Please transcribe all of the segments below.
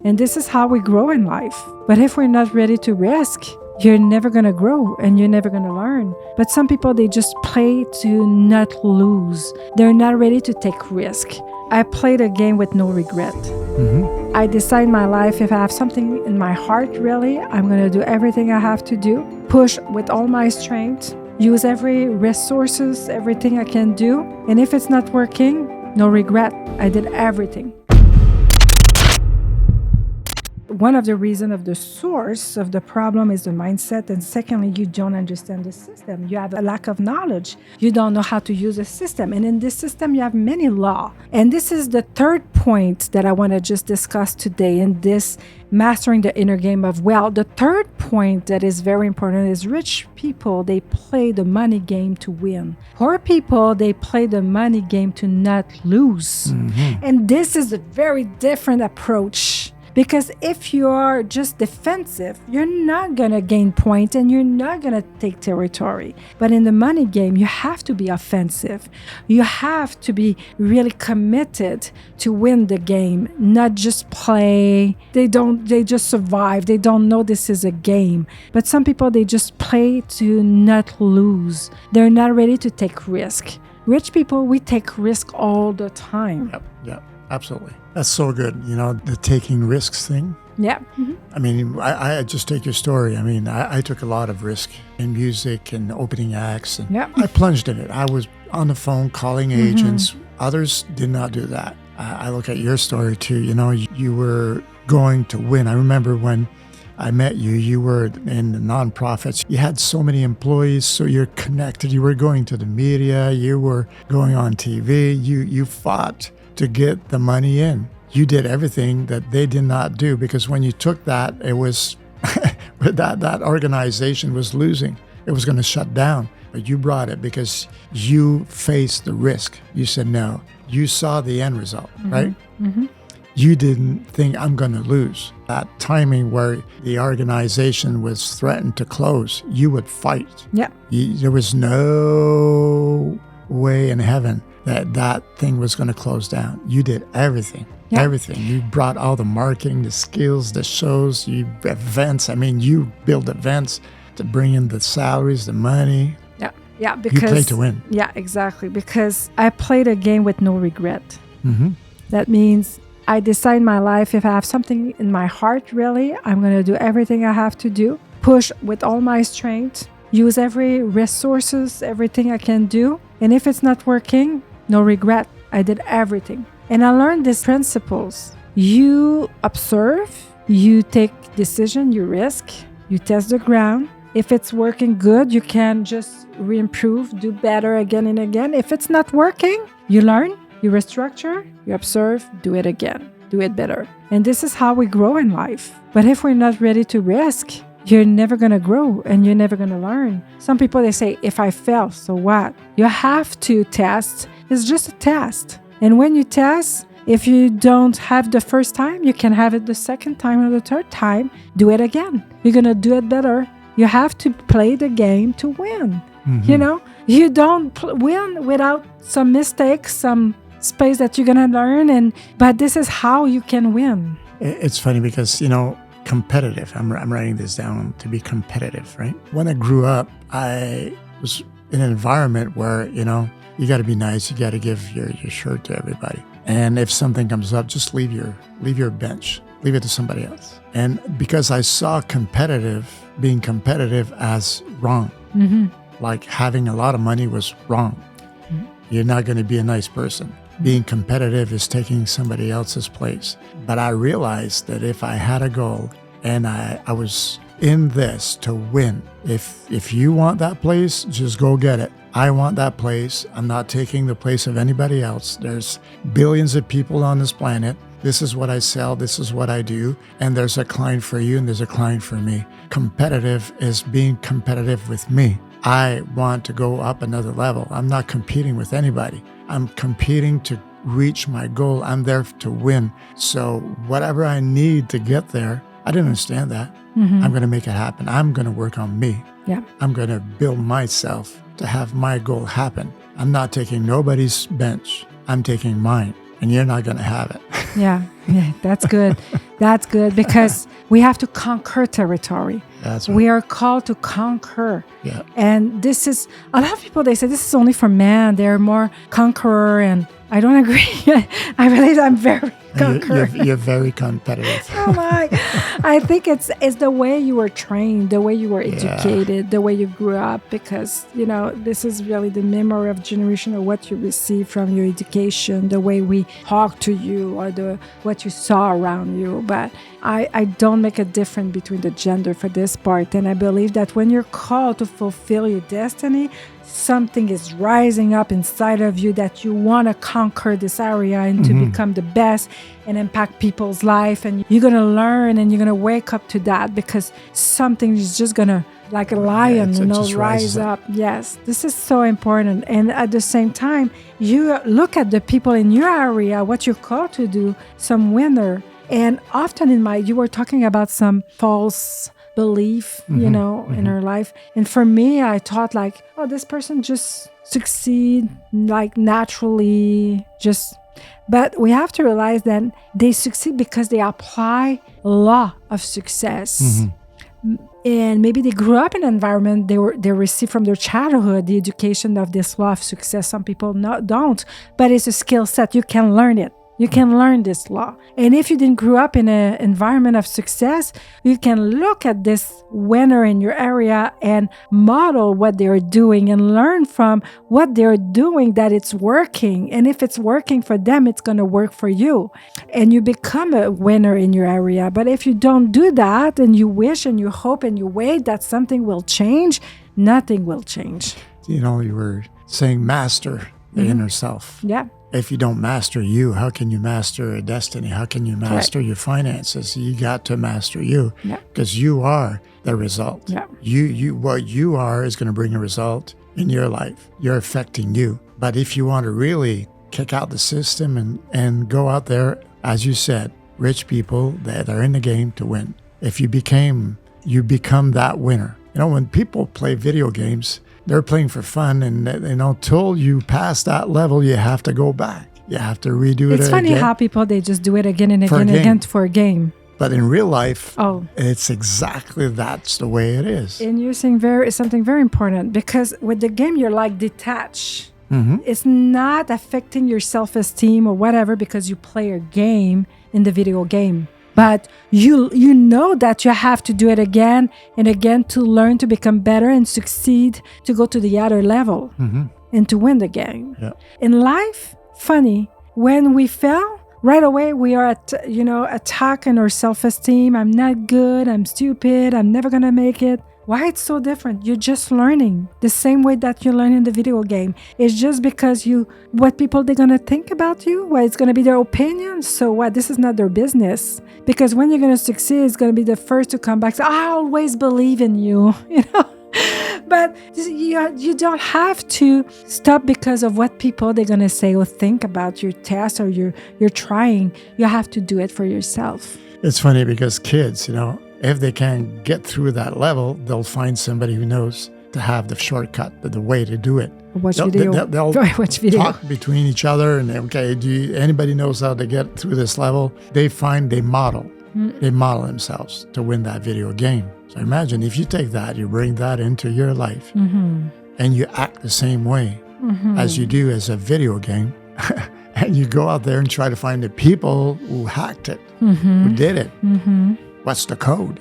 And this is how we grow in life. But if we're not ready to risk, you're never going to grow and you're never going to learn. But some people, they just play to not lose. They're not ready to take risk. I played a game with no regret. I decide in my life, if I have something in my heart, really, I'm going to do everything I have to do, push with all my strength, use every resources, everything I can do. And if it's not working, no regret. I did everything. One of the reasons of the source of the problem is the mindset. And secondly, you don't understand the system. You have a lack of knowledge. You don't know how to use the system. And in this system, you have many laws. And this is the third point that I want to just discuss today in this mastering the inner game of wealth. The third point that is very important is rich people, they play the money game to win. Poor people, they play the money game to not lose. And this is a very different approach. Because if you are just defensive, you're not going to gain points and you're not going to take territory. But in the money game, you have to be offensive. You have to be really committed to win the game, not just play. They just survive. They don't know this is a game. But some people, they just play to not lose. They're not ready to take risk. Rich people, we take risk all the time. Yep. Absolutely. That's so good. You know, the taking risks thing. Yeah. I mean, I just take your story. I mean, I took a lot of risk in music and opening acts. And I plunged in it. I was on the phone calling agents. Others did not do that. I look at your story too. You know, you were going to win. I remember when I met you, you were in the nonprofits. You had so many employees, so you're connected. You were going to the media. You were going on TV. You fought to get the money in. You did everything that they did not do, because when you took that, it was that organization was losing. It was going to shut down. But you brought it because you faced the risk. You said no. You saw the end result, right? You didn't think, I'm going to lose. That timing where the organization was threatened to close, you would fight. There was no way in heaven that thing was going to close down. You did everything. Everything. You brought all the marketing, the skills, the shows, events. I mean, you build events to bring in the salaries, the money. Yeah, because you play to win. Yeah, exactly. Because I played a game with no regret. That means I decide in my life, if I have something in my heart, really, I'm going to do everything I have to do, push with all my strength, use every resources, everything I can do. And if it's not working, no regret. I did everything. And I learned these principles. You observe, you take decision, you risk, you test the ground. If it's working good, you can just re-improve, do better again and again. If it's not working, you learn, you restructure, you observe, do it again, do it better. And this is how we grow in life. But if we're not ready to risk, you're never going to grow and you're never going to learn. Some people, they say, if I fail, so what? You have to test. It's just a test. And when you test, if you don't have the first time, you can have it the second time or the third time. Do it again. You're going to do it better. You have to play the game to win. You know, you don't win without some mistakes, some space that you're going to learn. But this is how you can win. It's funny because, you know, competitive. I'm writing this down, to be competitive, right? When I grew up, I was in an environment where, you know, you got to be nice. You got to give your shirt to everybody. And if something comes up, just leave your bench. Leave it to somebody else. And because I saw being competitive as wrong. Like having a lot of money was wrong. You're not going to be a nice person. Being competitive is taking somebody else's place. But I realized that if I had a goal and I was in this to win, if you want that place, just go get it. I want that place. I'm not taking the place of anybody else. There's billions of people on this planet. This is what I sell. This is what I do. And there's a client for you and there's a client for me. Competitive is being competitive with me. I want to go up another level. I'm not competing with anybody. I'm competing to reach my goal. I'm there to win. So whatever I need to get there, I didn't understand that. I'm going to make it happen. I'm going to work on me. I'm going to build myself to have my goal happen. I'm not taking nobody's bench. I'm taking mine, and you're not going to have it. Yeah, that's good. That's good because we have to conquer territory. That's right. We are called to conquer. Yeah. And this is, a lot of people, they say this is only for men. They're more conqueror, and I don't agree. I realize I'm very conqueror. You're very competitive. Oh my! I think it's the way you were trained, the way you were educated, the way you grew up. Because this is really the memory of generation of what you received from your education, the way we talk to you, or what you saw around you. But I don't make a difference between the gender for this part, and I believe that when you're called to fulfill your destiny, something is rising up inside of you that you want to conquer this area and to become the best and impact people's life. And you're going to learn and you're going to wake up to that because something is just going to, like a lion, rise up. Yes, this is so important. And at the same time, you look at the people in your area, what you're called to do, some winner. And often you were talking about some false belief, in her life. And for me, I thought like, oh, this person just succeed like naturally, but we have to realize that they succeed because they apply law of success. And maybe they grew up in an environment they received from their childhood, the education of this law of success. Some people don't, but it's a skill set. You can learn it. You can learn this law. And if you didn't grow up in an environment of success, you can look at this winner in your area and model what they're doing and learn from what they're doing that it's working. And if it's working for them, it's going to work for you. And you become a winner in your area. But if you don't do that and you wish and you hope and you wait that something will change, nothing will change. You were saying master the inner self. Yeah. If you don't master you, how can you master a destiny? How can you master your finances? You got to master you because you are the result. Yeah. What you are is going to bring a result in your life. You're affecting you. But if you want to really kick out the system and go out there, as you said, rich people that are in the game to win. If you become that winner. When people play video games, they're playing for fun, and until you pass that level, you have to go back. You have to redo it. It's funny how people, they just do it again and again and again for a game. But in real life, it's exactly that's the way it is. And you're saying something very important, because with the game, you're like detached. It's not affecting your self-esteem or whatever because you play a game in the video game. But you know that you have to do it again and again to learn to become better and succeed, to go to the other level and to win the game. Yeah. In life, funny, when we fail, right away we are attacking our self-esteem. I'm not good. I'm stupid. I'm never going to make it. Why it's so different? You're just learning the same way that you learn in the video game. It's just because what people they're gonna think about you, what it's gonna be their opinion. So what? This is not their business. Because when you're gonna succeed, it's gonna be the first to come back. Say, I always believe in you. But you don't have to stop because of what people they're gonna say or think about your test or you're trying. You have to do it for yourself. It's funny because kids, if they can't get through that level, they'll find somebody who knows to have the shortcut, the way to do it. Watch video. They'll watch video. Talk between each other and, okay, anybody knows how to get through this level? They model themselves to win that video game. So imagine if you take that, you bring that into your life and you act the same way as you do as a video game. And you go out there and try to find the people who hacked it, who did it. What's the code?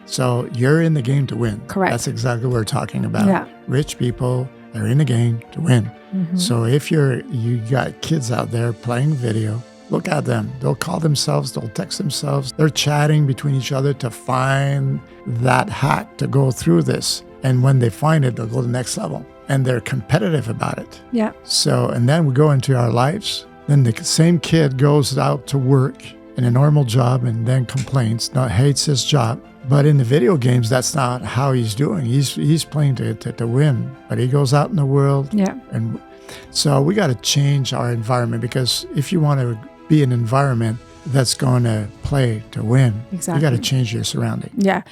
So you're in the game to win. Correct. That's exactly what we're talking about. Yeah. Rich people are in the game to win. So if you got kids out there playing video, look at them. They'll call themselves, they'll text themselves. They're chatting between each other to find that hack to go through this. And when they find it, they'll go to the next level. And they're competitive about it. Yeah. So, and then we go into our lives. Then the same kid goes out to work in a normal job and then complains, hates his job. But in the video games, that's not how he's doing. He's playing to win. But he goes out in the world. Yeah. And so we got to change our environment, because if you want to be an environment that's going to play to win, exactly, you got to change your surrounding. Yeah.